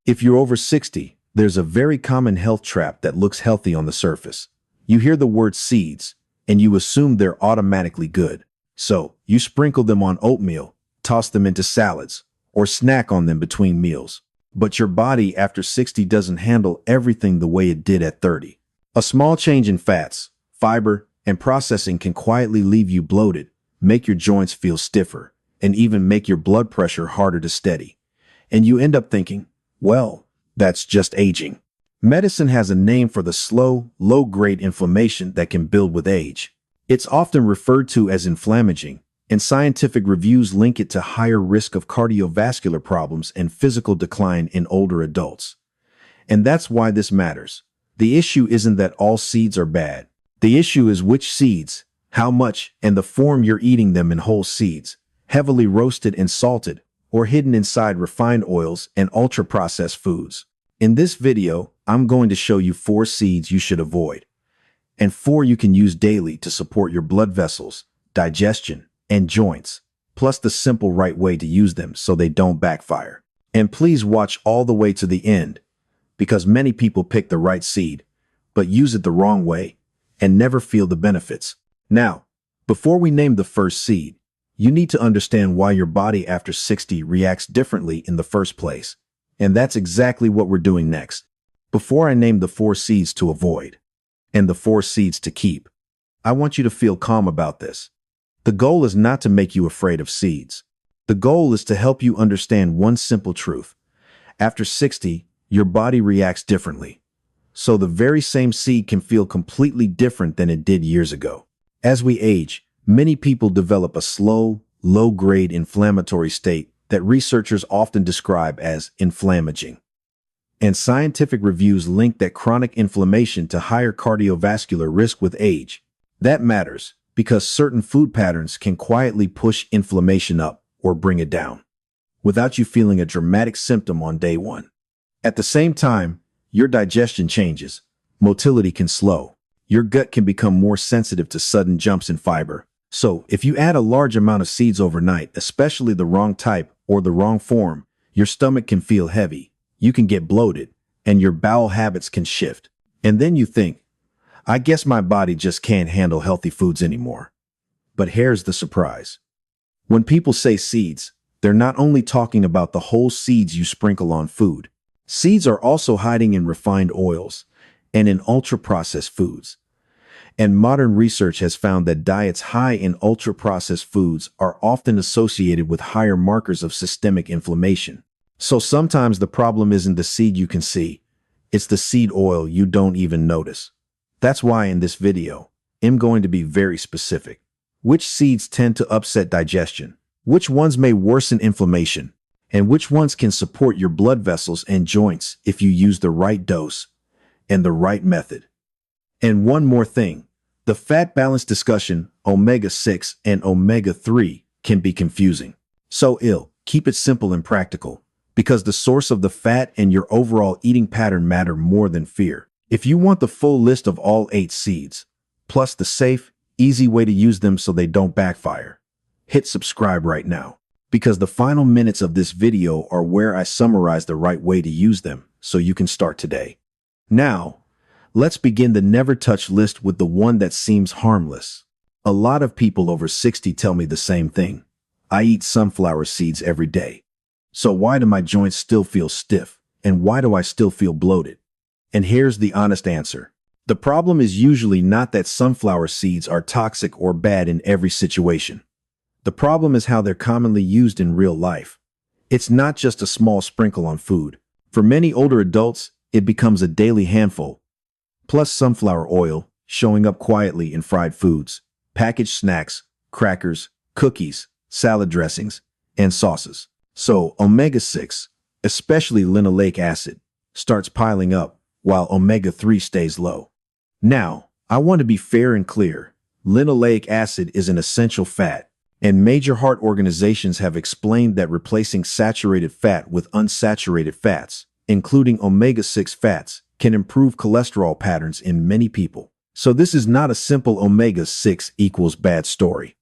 If you're over 60, there's a very common health trap that looks healthy on the surface. You hear the word seeds, and you assume they're automatically good. So, you sprinkle them on oatmeal, toss them into salads, or snack on them between meals. But your body after 60 doesn't handle everything the way it did at 30. A small change in fats, fiber, and processing can quietly leave you bloated, make your joints feel stiffer, and even make your blood pressure harder to steady. And you end up thinking, well, that's just aging. Medicine has a name for the slow, low-grade inflammation that can build with age. It's often referred to as inflammaging, and scientific reviews link it to higher risk of cardiovascular problems and physical decline in older adults. And that's why this matters. The issue isn't that all seeds are bad. The issue is which seeds, how much, and the form you're eating them in. Whole seeds, heavily roasted and salted, or hidden inside refined oils and ultra-processed foods. In this video, I'm going to show you 4 seeds you should avoid, and 4 you can use daily to support your blood vessels, digestion, and joints, plus the simple right way to use them so they don't backfire. And please watch all the way to the end, because many people pick the right seed, but use it the wrong way, and never feel the benefits. Now, before we name the first seed, you need to understand why your body after 60 reacts differently in the first place. And that's exactly what we're doing next. Before I name the 4 seeds to avoid, and the 4 seeds to keep, I want you to feel calm about this. The goal is not to make you afraid of seeds. The goal is to help you understand one simple truth. After 60, your body reacts differently. So the very same seed can feel completely different than it did years ago. As we age, many people develop a slow, low-grade inflammatory state that researchers often describe as inflammaging. And scientific reviews link that chronic inflammation to higher cardiovascular risk with age. That matters because certain food patterns can quietly push inflammation up or bring it down, without you feeling a dramatic symptom on day 1. At the same time, your digestion changes, motility can slow, your gut can become more sensitive to sudden jumps in fiber. So, if you add a large amount of seeds overnight, especially the wrong type or the wrong form, your stomach can feel heavy, you can get bloated, and your bowel habits can shift. And then you think, I guess my body just can't handle healthy foods anymore. But here's the surprise. When people say seeds, they're not only talking about the whole seeds you sprinkle on food. Seeds are also hiding in refined oils and in ultra-processed foods. And modern research has found that diets high in ultra-processed foods are often associated with higher markers of systemic inflammation. So sometimes the problem isn't the seed you can see, it's the seed oil you don't even notice. That's why in this video, I'm going to be very specific. Which seeds tend to upset digestion? Which ones may worsen inflammation? And which ones can support your blood vessels and joints if you use the right dose and the right method? And one more thing, the fat balance discussion, omega-6 and omega-3, can be confusing. So keep it simple and practical, because the source of the fat and your overall eating pattern matter more than fear. If you want the full list of all 8 seeds, plus the safe, easy way to use them so they don't backfire, hit subscribe right now, because the final minutes of this video are where I summarize the right way to use them so you can start today. Now, let's begin the never touch list with the one that seems harmless. A lot of people over 60 tell me the same thing. I eat sunflower seeds every day. So why do my joints still feel stiff? And why do I still feel bloated? And here's the honest answer. The problem is usually not that sunflower seeds are toxic or bad in every situation. The problem is how they're commonly used in real life. It's not just a small sprinkle on food. For many older adults, it becomes a daily handful. Plus sunflower oil, showing up quietly in fried foods, packaged snacks, crackers, cookies, salad dressings, and sauces. So omega-6, especially linoleic acid, starts piling up, while omega-3 stays low. Now, I want to be fair and clear. Linoleic acid is an essential fat, and major heart organizations have explained that replacing saturated fat with unsaturated fats, including omega-6 fats, can improve cholesterol patterns in many people. So this is not a simple omega-6 equals bad story.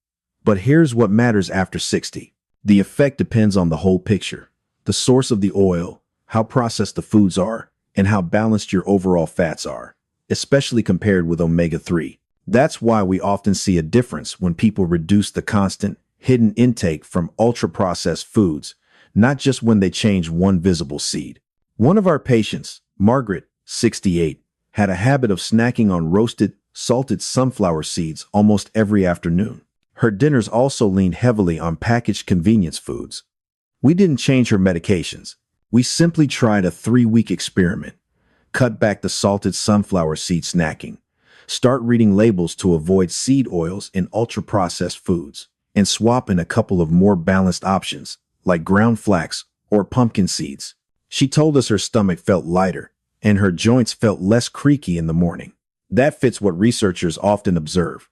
But here's what matters after 60. The effect depends on the whole picture. The source of the oil, how processed the foods are, and how balanced your overall fats are, especially compared with omega-3. That's why we often see a difference when people reduce the constant, hidden intake from ultra-processed foods, not just when they change one visible seed. One of our patients, Margaret, 68, had a habit of snacking on roasted, salted sunflower seeds almost every afternoon. Her dinners also leaned heavily on packaged convenience foods. We didn't change her medications. We simply tried a 3-week experiment. Cut back the salted sunflower seed snacking. Start reading labels to avoid seed oils in ultra-processed foods. And swap in a couple of more balanced options, like ground flax or pumpkin seeds. She told us her stomach felt lighter, and her joints felt less creaky in the morning. That fits what researchers often observe.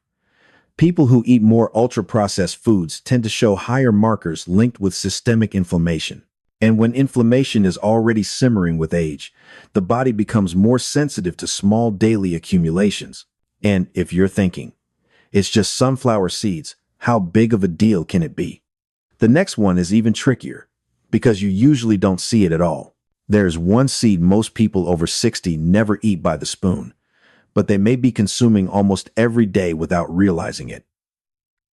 People who eat more ultra-processed foods tend to show higher markers linked with systemic inflammation. And when inflammation is already simmering with age, the body becomes more sensitive to small daily accumulations. And if you're thinking, it's just sunflower seeds, how big of a deal can it be? The next one is even trickier, because you usually don't see it at all. There's one seed most people over 60 never eat by the spoon, but they may be consuming almost every day without realizing it.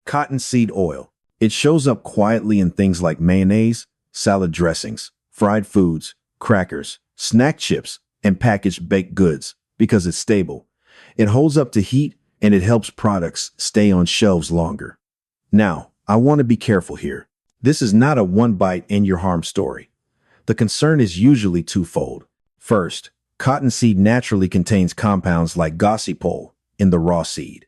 Cottonseed oil. It shows up quietly in things like mayonnaise, salad dressings, fried foods, crackers, snack chips, and packaged baked goods because it's stable. It holds up to heat and it helps products stay on shelves longer. Now, I want to be careful here. This is not a one-bite-and-you're-harmed story. The concern is usually twofold. First, cottonseed naturally contains compounds like gossypol in the raw seed.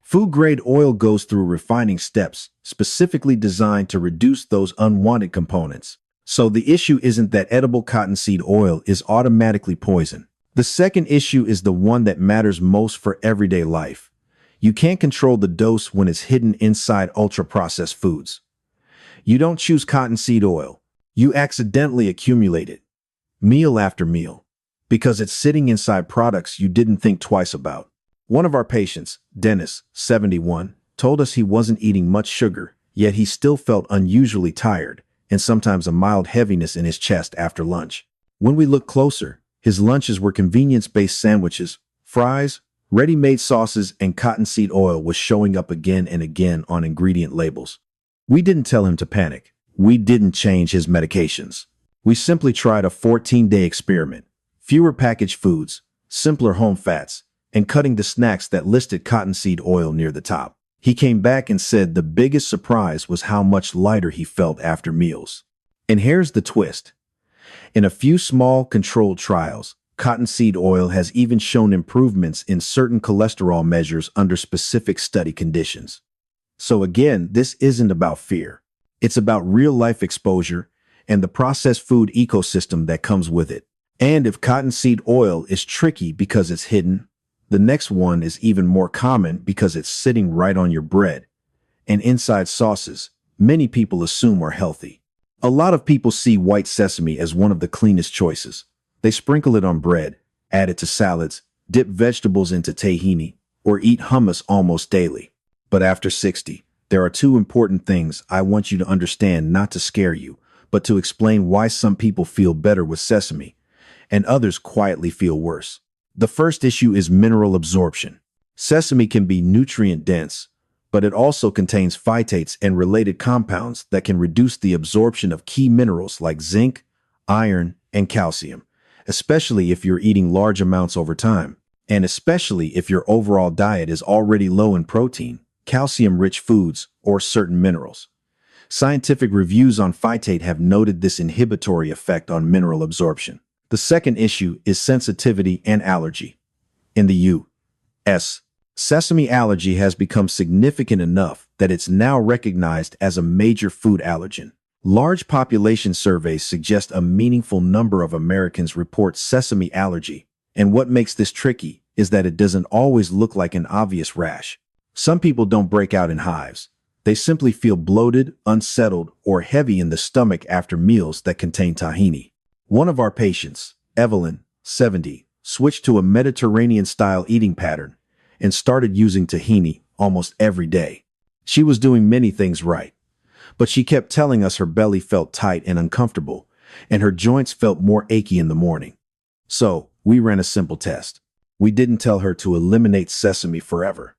Food-grade oil goes through refining steps specifically designed to reduce those unwanted components. So the issue isn't that edible cottonseed oil is automatically poison. The second issue is the one that matters most for everyday life. You can't control the dose when it's hidden inside ultra-processed foods. You don't choose cottonseed oil. You accidentally accumulate it, meal after meal, because it's sitting inside products you didn't think twice about. One of our patients, Dennis, 71, told us he wasn't eating much sugar, yet he still felt unusually tired and sometimes a mild heaviness in his chest after lunch. When we looked closer, his lunches were convenience-based sandwiches, fries, ready-made sauces, and cottonseed oil was showing up again and again on ingredient labels. We didn't tell him to panic. We didn't change his medications. We simply tried a 14-day experiment. Fewer packaged foods, simpler home fats, and cutting the snacks that listed cottonseed oil near the top. He came back and said the biggest surprise was how much lighter he felt after meals. And here's the twist. In a few small, controlled trials, cottonseed oil has even shown improvements in certain cholesterol measures under specific study conditions. So again, this isn't about fear. It's about real-life exposure and the processed food ecosystem that comes with it. And if cottonseed oil is tricky because it's hidden, the next one is even more common because it's sitting right on your bread and inside sauces many people assume are healthy. A lot of people see white sesame as one of the cleanest choices. They sprinkle it on bread, add it to salads, dip vegetables into tahini, or eat hummus almost daily. But after 60, there are two important things I want you to understand, not to scare you, but to explain why some people feel better with sesame and others quietly feel worse. The first issue is mineral absorption. Sesame can be nutrient-dense, but it also contains phytates and related compounds that can reduce the absorption of key minerals like zinc, iron, and calcium, especially if you're eating large amounts over time, and especially if your overall diet is already low in protein, calcium-rich foods, or certain minerals. Scientific reviews on phytate have noted this inhibitory effect on mineral absorption. The second issue is sensitivity and allergy. In the U.S., sesame allergy has become significant enough that it's now recognized as a major food allergen. Large population surveys suggest a meaningful number of Americans report sesame allergy, and what makes this tricky is that it doesn't always look like an obvious rash. Some people don't break out in hives. They simply feel bloated, unsettled, or heavy in the stomach after meals that contain tahini. One of our patients, Evelyn, 70, switched to a Mediterranean-style eating pattern and started using tahini almost every day. She was doing many things right, but she kept telling us her belly felt tight and uncomfortable, and her joints felt more achy in the morning. So, we ran a simple test. We didn't tell her to eliminate sesame forever.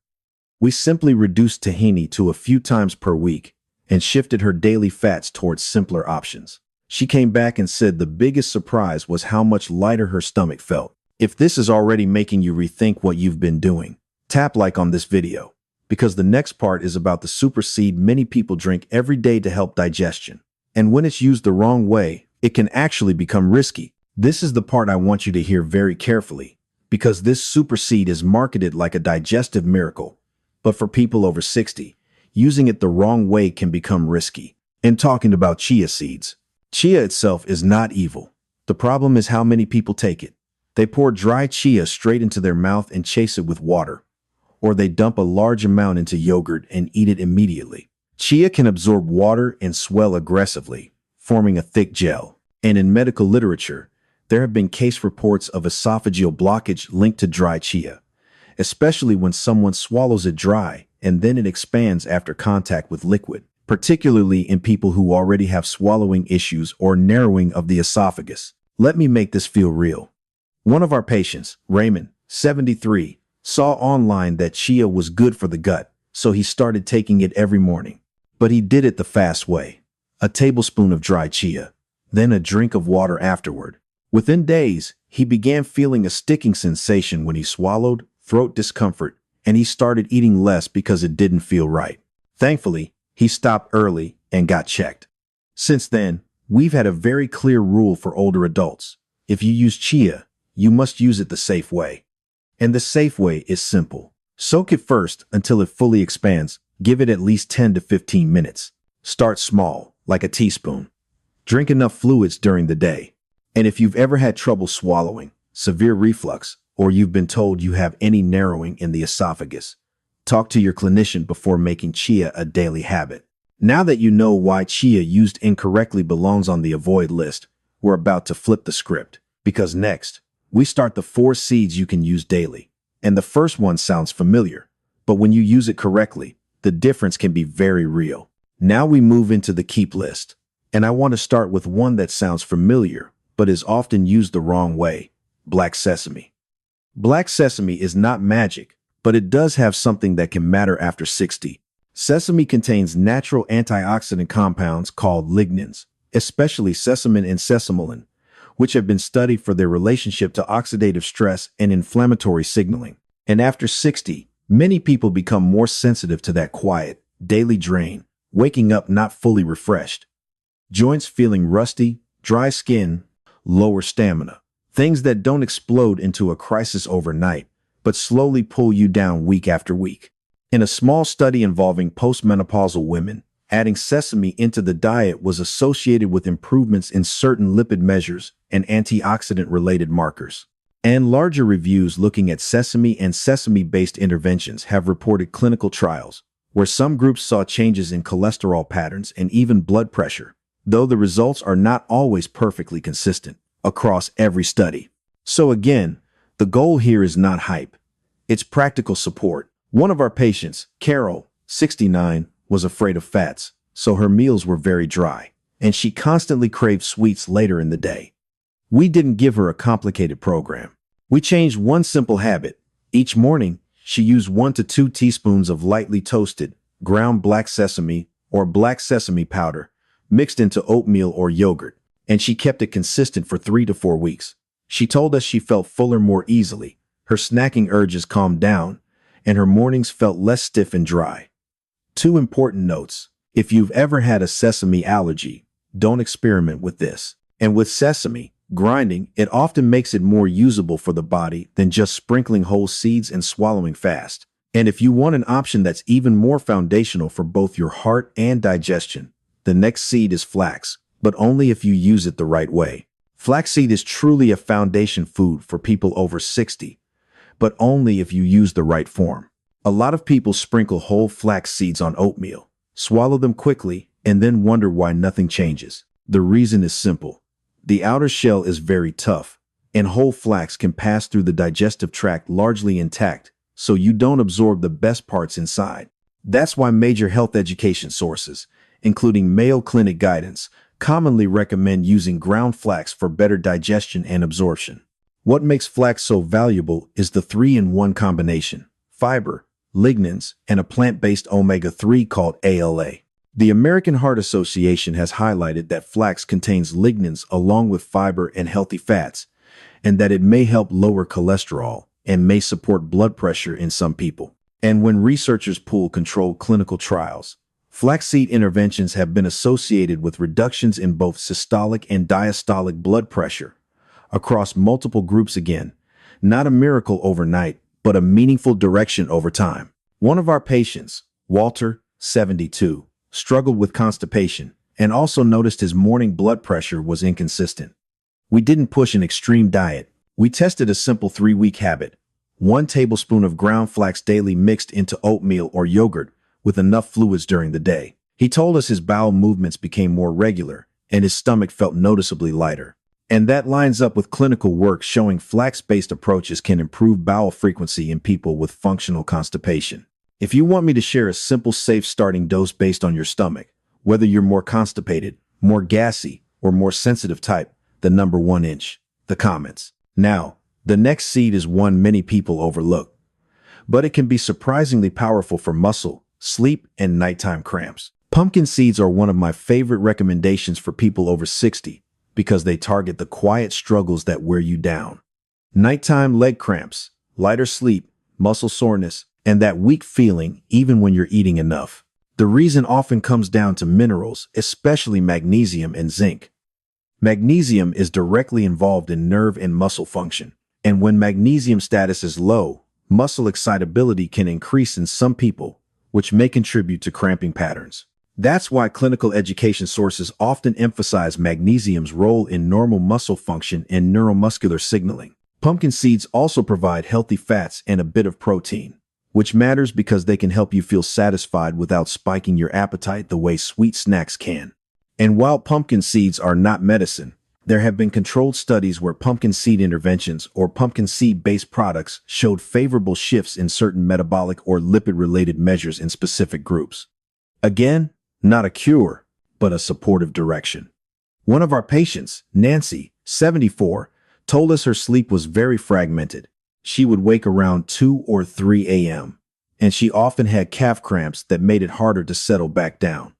We simply reduced tahini to a few times per week and shifted her daily fats towards simpler options. She came back and said the biggest surprise was how much lighter her stomach felt. If this is already making you rethink what you've been doing, tap like on this video, because the next part is about the super seed many people drink every day to help digestion. And when it's used the wrong way, it can actually become risky. This is the part I want you to hear very carefully, because this super seed is marketed like a digestive miracle. But for people over 60, using it the wrong way can become risky. And talking about chia seeds, chia itself is not evil. The problem is how many people take it. They pour dry chia straight into their mouth and chase it with water, or they dump a large amount into yogurt and eat it immediately. Chia can absorb water and swell aggressively, forming a thick gel. And in medical literature, there have been case reports of esophageal blockage linked to dry chia, especially when someone swallows it dry and then it expands after contact with liquid, particularly in people who already have swallowing issues or narrowing of the esophagus. Let me make this feel real. One of our patients, Raymond, 73, saw online that chia was good for the gut, so he started taking it every morning. But he did it the fast way. A tablespoon of dry chia, then a drink of water afterward. Within days, he began feeling a sticking sensation when he swallowed, throat discomfort, and he started eating less because it didn't feel right. Thankfully, he stopped early and got checked. Since then, we've had a very clear rule for older adults. If you use chia, you must use it the safe way. And the safe way is simple. Soak it first until it fully expands. Give it at least 10 to 15 minutes. Start small, like a teaspoon. Drink enough fluids during the day. And if you've ever had trouble swallowing, severe reflux, or you've been told you have any narrowing in the esophagus, talk to your clinician before making chia a daily habit. Now that you know why chia used incorrectly belongs on the avoid list, we're about to flip the script. Because next, we start the 4 seeds you can use daily. And the first one sounds familiar, but when you use it correctly, the difference can be very real. Now we move into the keep list. And I want to start with one that sounds familiar, but is often used the wrong way: black sesame. Black sesame is not magic, but it does have something that can matter after 60. Sesame contains natural antioxidant compounds called lignans, especially sesamin and sesamolin, which have been studied for their relationship to oxidative stress and inflammatory signaling. And after 60, many people become more sensitive to that quiet, daily drain, waking up not fully refreshed. Joints feeling rusty, dry skin, lower stamina. Things that don't explode into a crisis overnight, but slowly pull you down week after week. In a small study involving postmenopausal women, adding sesame into the diet was associated with improvements in certain lipid measures and antioxidant-related markers. And larger reviews looking at sesame and sesame-based interventions have reported clinical trials, where some groups saw changes in cholesterol patterns and even blood pressure, though the results are not always perfectly consistent across every study. So again, the goal here is not hype. It's practical support. One of our patients, Carol, 69, was afraid of fats, so her meals were very dry, and she constantly craved sweets later in the day. We didn't give her a complicated program. We changed one simple habit. Each morning, she used 1 to 2 teaspoons of lightly toasted, ground black sesame or black sesame powder mixed into oatmeal or yogurt, and she kept it consistent for 3 to 4 weeks. She told us she felt fuller more easily, her snacking urges calmed down, and her mornings felt less stiff and dry. 2 important notes. If you've ever had a sesame allergy, don't experiment with this. And with sesame, grinding, it often makes it more usable for the body than just sprinkling whole seeds and swallowing fast. And if you want an option that's even more foundational for both your heart and digestion, the next seed is flax, but only if you use it the right way. Flaxseed is truly a foundation food for people over 60, but only if you use the right form. A lot of people sprinkle whole flax seeds on oatmeal, swallow them quickly, and then wonder why nothing changes. The reason is simple. The outer shell is very tough, and whole flax can pass through the digestive tract largely intact, so you don't absorb the best parts inside. That's why major health education sources, including Mayo Clinic guidance, commonly recommend using ground flax for better digestion and absorption. What makes flax so valuable is the 3-in-1 combination: fiber, lignans, and a plant-based omega-3 called ALA. The American Heart Association has highlighted that flax contains lignans along with fiber and healthy fats, and that it may help lower cholesterol and may support blood pressure in some people. And when researchers pool controlled clinical trials, flaxseed interventions have been associated with reductions in both systolic and diastolic blood pressure across multiple groups. Again, not a miracle overnight, but a meaningful direction over time. One of our patients, Walter, 72, struggled with constipation and also noticed his morning blood pressure was inconsistent. We didn't push an extreme diet. We tested a simple 3-week habit: 1 tablespoon of ground flax daily mixed into oatmeal or yogurt with enough fluids during the day. He told us his bowel movements became more regular and his stomach felt noticeably lighter. And that lines up with clinical work showing flax-based approaches can improve bowel frequency in people with functional constipation. If you want me to share a simple, safe starting dose based on your stomach, whether you're more constipated, more gassy, or more sensitive type, the number 1 inch, the comments. Now, the next seed is one many people overlook, but it can be surprisingly powerful for muscle, sleep, and nighttime cramps. Pumpkin seeds are one of my favorite recommendations for people over 60 because they target the quiet struggles that wear you down: nighttime leg cramps, lighter sleep, muscle soreness, and that weak feeling even when you're eating enough. The reason often comes down to minerals, especially magnesium and zinc. Magnesium is directly involved in nerve and muscle function, and when magnesium status is low, muscle excitability can increase in some people, which may contribute to cramping patterns. That's why clinical education sources often emphasize magnesium's role in normal muscle function and neuromuscular signaling. Pumpkin seeds also provide healthy fats and a bit of protein, which matters because they can help you feel satisfied without spiking your appetite the way sweet snacks can. And while pumpkin seeds are not medicine, there have been controlled studies where pumpkin seed interventions or pumpkin seed-based products showed favorable shifts in certain metabolic or lipid-related measures in specific groups. Again, not a cure, but a supportive direction. One of our patients, Nancy, 74, told us her sleep was very fragmented. She would wake around 2 or 3 a.m., and she often had calf cramps that made it harder to settle back down.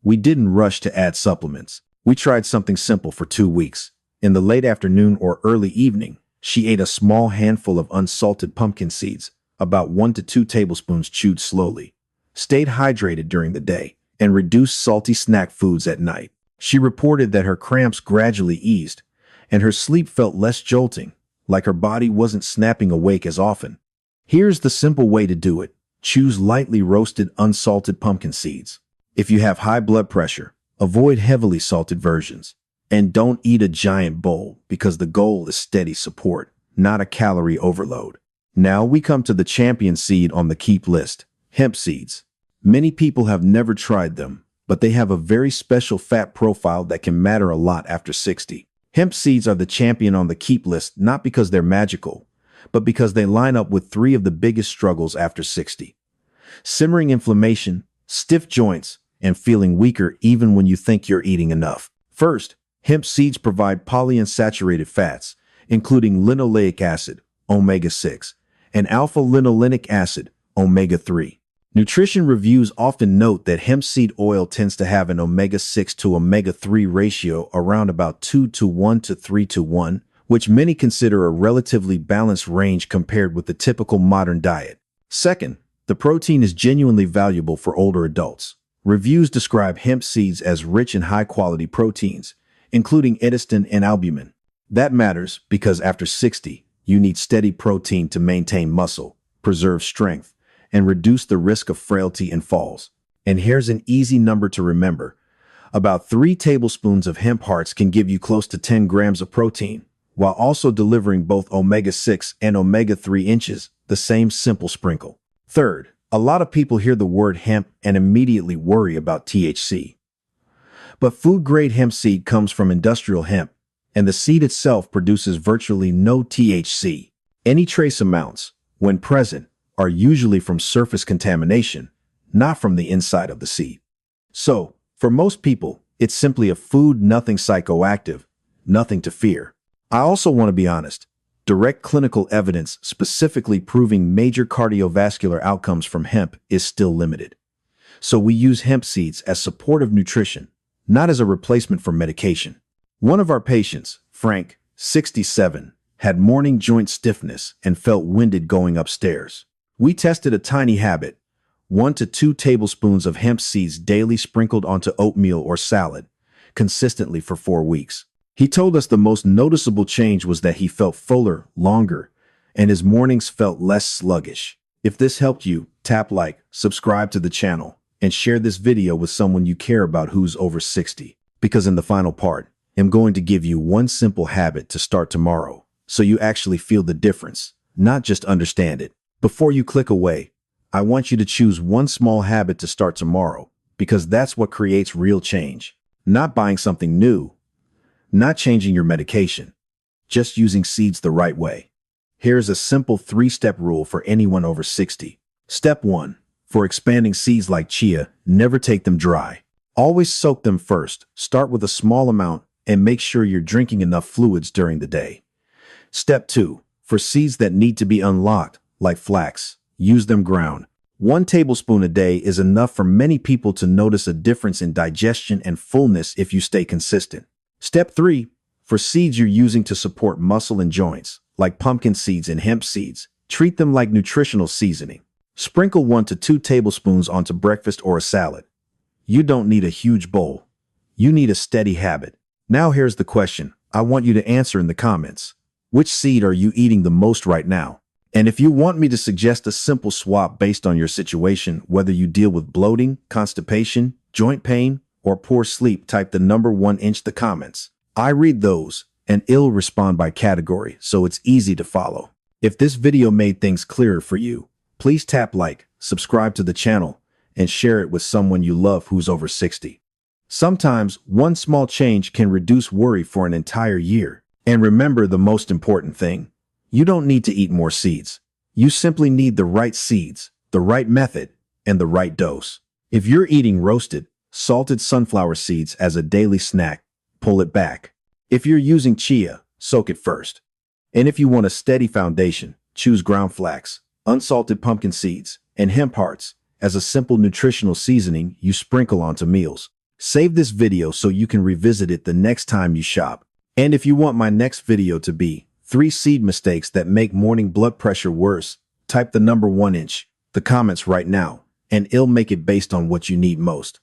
We didn't rush to add supplements. We tried something simple for 2 weeks. In the late afternoon or early evening, she ate a small handful of unsalted pumpkin seeds, about 1 to 2 tablespoons chewed slowly, stayed hydrated during the day, and reduced salty snack foods at night. She reported that her cramps gradually eased, and her sleep felt less jolting, like her body wasn't snapping awake as often. Here's the simple way to do it: choose lightly roasted unsalted pumpkin seeds. If you have high blood pressure, avoid heavily salted versions. And don't eat a giant bowl because the goal is steady support, not a calorie overload. Now we come to the champion seed on the keep list: hemp seeds. Many people have never tried them, but they have a very special fat profile that can matter a lot after 60. Hemp seeds are the champion on the keep list not because they're magical, but because they line up with 3 of the biggest struggles after 60: simmering inflammation, stiff joints, and feeling weaker even when you think you're eating enough. First, hemp seeds provide polyunsaturated fats, including linoleic acid, omega-6, and alpha-linolenic acid, omega-3. Nutrition reviews often note that hemp seed oil tends to have an omega-6 to omega-3 ratio around about 2 to 1 to 3 to 1, which many consider a relatively balanced range compared with the typical modern diet. Second, the protein is genuinely valuable for older adults. Reviews describe hemp seeds as rich in high-quality proteins, including edesin and albumin. That matters because after 60, you need steady protein to maintain muscle, preserve strength, and reduce the risk of frailty and falls. And here's an easy number to remember: about 3 tablespoons of hemp hearts can give you close to 10 grams of protein, while also delivering both omega-6 and omega-3 inches, the same simple sprinkle. Third, a lot of people hear the word hemp and immediately worry about THC. But food-grade hemp seed comes from industrial hemp, and the seed itself produces virtually no THC. Any trace amounts, when present, are usually from surface contamination, not from the inside of the seed. So, for most people, It's simply a food, nothing psychoactive, nothing to fear. I also want to be honest. Direct clinical evidence specifically proving major cardiovascular outcomes from hemp is still limited. So we use hemp seeds as supportive nutrition, not as a replacement for medication. One of our patients, Frank, 67, had morning joint stiffness and felt winded going upstairs. We tested a tiny habit, 1 to 2 tablespoons of hemp seeds daily sprinkled onto oatmeal or salad, consistently for 4 weeks. He told us the most noticeable change was that he felt fuller, longer, and his mornings felt less sluggish. If this helped you, tap like, subscribe to the channel, and share this video with someone you care about who's over 60. Because in the final part, I'm going to give you one simple habit to start tomorrow, so you actually feel the difference, not just understand it. Before you click away, I want you to choose one small habit to start tomorrow, because that's what creates real change. Not buying something new, not changing your medication, just using seeds the right way. Here's a simple 3-step rule for anyone over 60. Step 1. For expanding seeds like chia, never take them dry. Always soak them first. Start with a small amount and make sure you're drinking enough fluids during the day. Step 2. For seeds that need to be unlocked, like flax, use them ground. 1 tablespoon a day is enough for many people to notice a difference in digestion and fullness if you stay consistent. Step 3. For seeds you're using to support muscle and joints, like pumpkin seeds and hemp seeds, treat them like nutritional seasoning. Sprinkle 1 to 2 tablespoons onto breakfast or a salad. You don't need a huge bowl. You need a steady habit. Now here's the question I want you to answer in the comments. Which seed are you eating the most right now? And if you want me to suggest a simple swap based on your situation, whether you deal with bloating, constipation, joint pain, or poor sleep, type the number 1 in the comments. I read those, and I'll respond by category, so it's easy to follow. If this video made things clearer for you, please tap like, subscribe to the channel, and share it with someone you love who's over 60. Sometimes, one small change can reduce worry for an entire year. And remember the most important thing. You don't need to eat more seeds. You simply need the right seeds, the right method, and the right dose. If you're eating roasted, salted sunflower seeds as a daily snack, pull it back. If you're using chia, soak it first. And if you want a steady foundation, choose ground flax, unsalted pumpkin seeds, and hemp hearts as a simple nutritional seasoning you sprinkle onto meals. Save this video so you can revisit it the next time you shop. And if you want my next video to be 3 seed mistakes that make morning blood pressure worse, type the number 1 in the comments right now, and I'll make it based on what you need most.